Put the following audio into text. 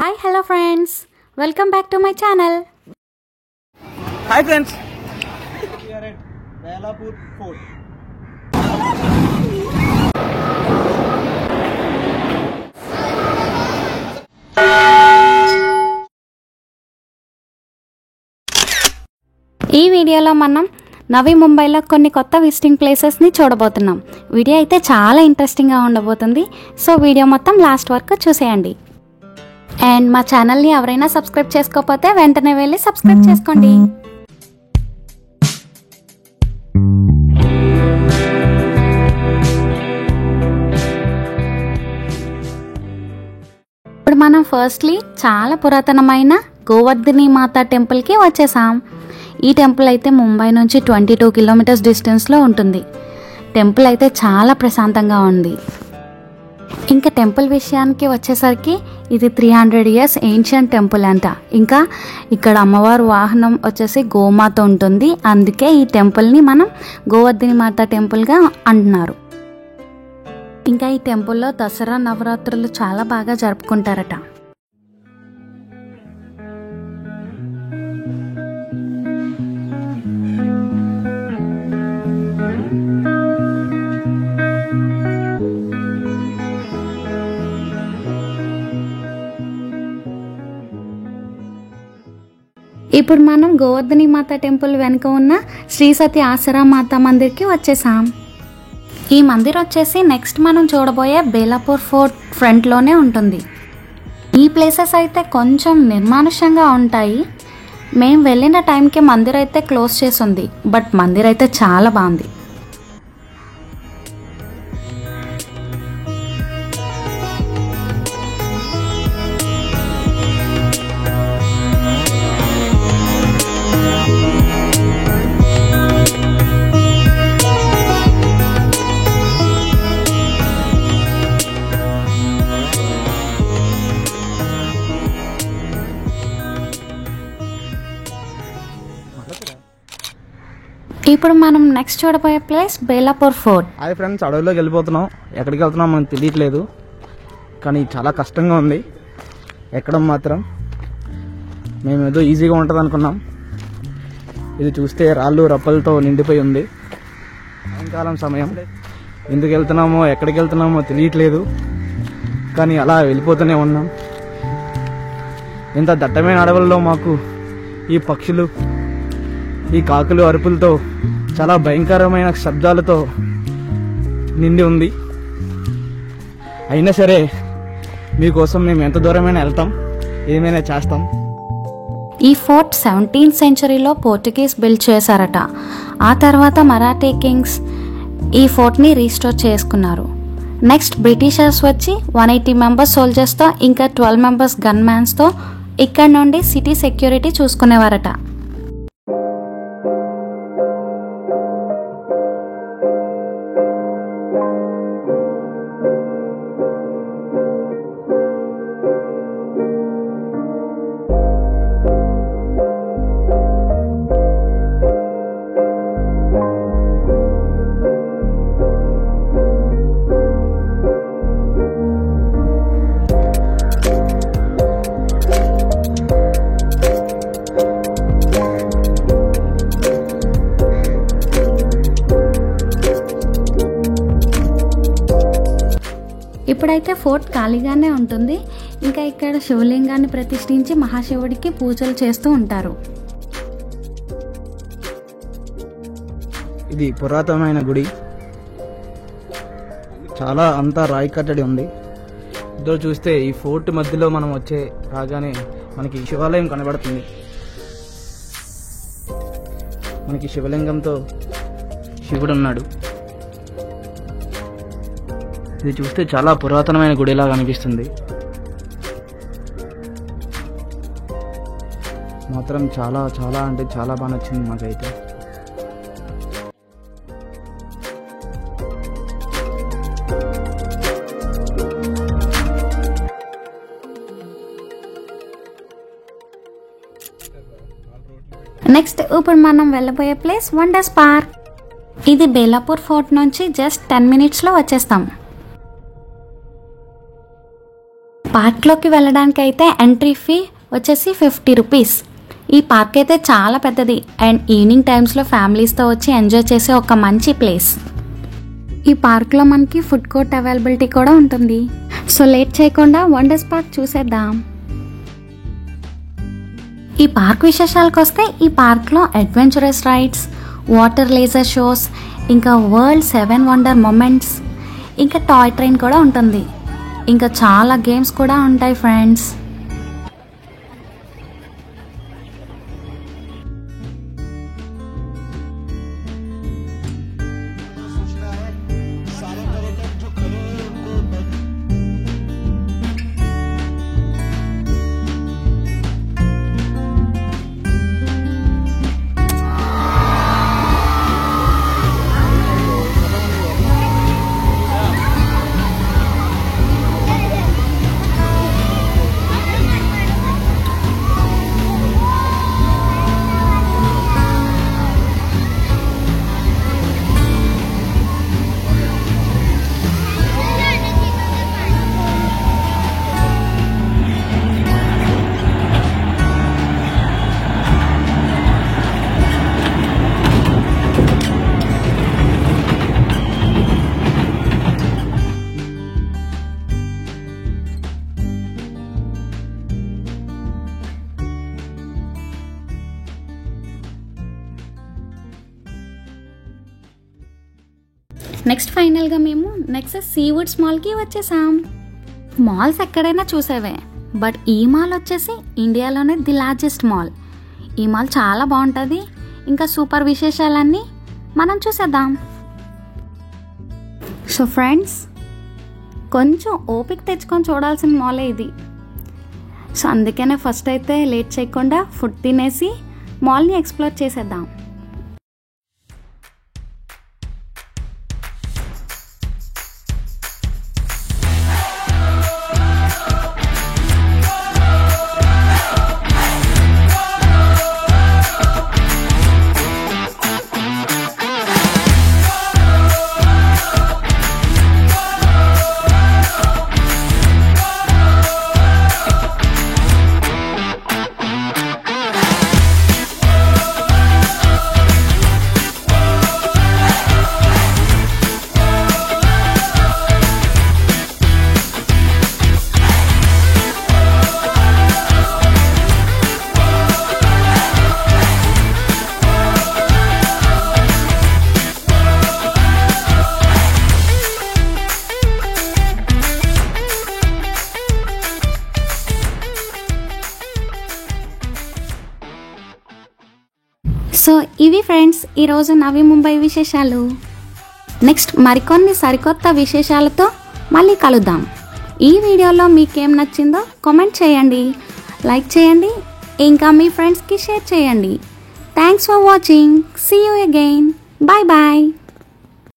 Hi, hello friends. Welcome back to my channel. Hi friends. We are at Belapur Fort. ఈ వీడియోలో మనం నవీ ముంబైలో కొన్ని కొత్త విజిటింగ్ ప్లేసెస్ని చూడబోతున్నాం. వీడియో అయితే చాలా ఇంట్రెస్టింగ్గా ఉండబోతుంది. సో వీడియో మొత్తం లాస్ట్ వరకు చూసేయండి. అండ్ మా ఛానల్ని ఎవరైనా సబ్స్క్రైబ్ చేసుకోకపోతే వెంటనే వెళ్ళి సబ్స్క్రైబ్ చేసుకోండి. ఇప్పుడు మనం ఫస్ట్లీ చాలా పురాతనమైన గోవర్ధని మాతా టెంపుల్కి వచ్చేసాం. ఈ టెంపుల్ అయితే ముంబై నుంచి 22 కిలోమీటర్స్ డిస్టెన్స్లో ఉంటుంది. టెంపుల్ అయితే చాలా ప్రశాంతంగా ఉంది. ఇంకా టెంపుల్ విషయానికి వచ్చేసరికి ఇది 300 ఇయర్స్ ఏన్షియంట్ టెంపుల్ అంట. ఇంకా ఇక్కడ అమ్మవారు వాహనం వచ్చేసి గోమాత ఉంటుంది. అందుకే ఈ టెంపుల్ని మనం గోవర్ధని మాత టెంపుల్గా అంటున్నారు. ఇంకా ఈ టెంపుల్లో దసరా నవరాత్రులు చాలా బాగా జరుపుకుంటారట. ఇప్పుడు మనం గోవర్ధని మాత టెంపుల్ వెనుక ఉన్న శ్రీ సతి ఆసరా మాతా మందిర్కి వచ్చేసాం. ఈ మందిర్ వచ్చేసి నెక్స్ట్ మనం చూడబోయే బేలాపూర్ ఫోర్ట్ ఫ్రంట్లోనే ఉంటుంది. ఈ ప్లేసెస్ అయితే కొంచెం నిర్మానుష్యంగా ఉంటాయి. మేము వెళ్ళిన టైంకి మందిర్ అయితే క్లోజ్ చేసి ఉంది. బట్ మందిర్ అయితే చాలా బాగుంది. ఇప్పుడు మనం నెక్స్ట్ చూడబోయే place Belapur fort. Hi friends, అడవిలోకి వెళ్ళిపోతున్నాం. ఎక్కడికి వెళ్తున్నాం మనకు తెలియట్లేదు, కానీ చాలా కష్టంగా ఉంది ఎక్కడం మాత్రం. మేము ఏదో ఈజీగా ఉంటుంది అనుకున్నాం. ఇది చూస్తే రాళ్ళు రప్పలతో నిండిపోయి ఉంది. సాయంకాలం సమయం. ఎందుకు వెళ్తున్నామో ఎక్కడికి వెళ్తున్నామో తెలియట్లేదు, కానీ అలా వెళ్ళిపోతూనే ఉన్నాం. ఇంత దట్టమైన అడవుల్లో మాకు ఈ పక్షులు, ఈ కాకులు అరుపులతో, చాలా భయంకరమైన శబ్దాలతో నిండి ఉంది. అయినా సరే మీకోసం మేము ఎంత దూరమైనా వెళ్తాం, ఏమైనా చేస్తాం. ఈ ఫోర్ట్ 17th సెంచరీలో పోర్చుగీస్ బిల్డ్ చేశారట. ఆ తర్వాత మరాఠీ కింగ్స్ ఈ ఫోర్ట్ని రీస్టోర్ చేసుకున్నారు. నెక్స్ట్ బ్రిటిషర్స్ వచ్చి 180 మెంబర్స్ సోల్జర్స్తో ఇంకా 12 మెంబర్స్ గన్ మ్యాన్స్తో ఇక్కడ నుండి సిటీ సెక్యూరిటీ చూసుకునేవారట. ఇప్పుడైతే ఫోర్ట్ ఖాళీగానే ఉంటుంది. ఇంకా ఇక్కడ శివలింగాన్ని ప్రతిష్ఠించి మహాశివుడికి పూజలు చేస్తూ ఉంటారు. ఇది పురాతనమైన గుడి. చాలా అంతా రాయి కట్టడి ఉంది. ఇద్దరు చూస్తే ఈ ఫోర్ట్ మధ్యలో మనం రాగానే మనకి శివాలయం కనబడుతుంది. మనకి శివలింగంతో శివుడు ఉన్నాడు. ఇది చూస్తే చాలా పురాతనమైన గుడిలాగా అనిపిస్తుంది. మాత్రం చాలా చాలా అంటే చాలా బాగా నచ్చింది మాకైతే. నెక్స్ట్ ఇప్పుడు మనం వెళ్ళబోయే ప్లేస్ వండర్స్ పార్క్. ఇది బేలాపూర్ ఫోర్ట్ నుంచి జస్ట్ 10 minutesలో వచ్చేస్తాం. పార్క్లోకి వెళ్ళడానికి అయితే ఎంట్రీ ఫీ వచ్చేసి 50 రూపీస్. ఈ పార్క్ అయితే చాలా పెద్దది అండ్ ఈవినింగ్ టైమ్స్లో ఫ్యామిలీస్తో వచ్చి ఎంజాయ్ చేసే ఒక మంచి ప్లేస్. ఈ పార్క్లో మనకి ఫుడ్ కోర్ట్ అవైలబిలిటీ కూడా ఉంటుంది. సో లేట్ చేయకుండా వండర్స్ పార్క్ చూసేద్దాం. ఈ పార్క్ విశేషాలకు వస్తే ఈ పార్క్లో adventurous rides, water laser shows, ఇంకా వరల్డ్ 7 వండర్ మొమెంట్స్, ఇంకా టాయ్ ట్రైన్ కూడా ఉంటుంది. ఇంకా చాలా గేమ్స్ కూడా ఉంటాయి ఫ్రెండ్స్. నెక్స్ట్ ఫైనల్గా మేము నెక్సస్ సీవుడ్స్ మాల్కి వచ్చేసాం. మాల్స్ ఎక్కడైనా చూసేవే, బట్ ఈ మాల్ వచ్చేసి ఇండియాలోనే ది లార్జెస్ట్ మాల్. ఈ మాల్ చాలా బాగుంటుంది. ఇంకా సూపర్ విశేషాలన్నీ మనం చూసేద్దాం. సో ఫ్రెండ్స్, కొంచెం ఓపిక తెచ్చుకొని చూడాల్సిన మాలే ఇది. సో అందుకనే ఫస్ట్ అయితే లేట్ చేయకుండా ఫుడ్ తినేసి మాల్ని ఎక్స్ప్లోర్ చేసేద్దాం. సో ఇవి ఫ్రెండ్స్ ఈరోజు నవీ ముంబై విశేషాలు. నెక్స్ట్ మరికొన్ని సరికొత్త విశేషాలతో మళ్ళీ కలుద్దాం. ఈ వీడియోలో మీకేం నచ్చిందో కామెంట్ చేయండి, లైక్ చేయండి, ఇంకా మీ ఫ్రెండ్స్కి షేర్ చేయండి. Thanks for watching. See you again. Bye bye.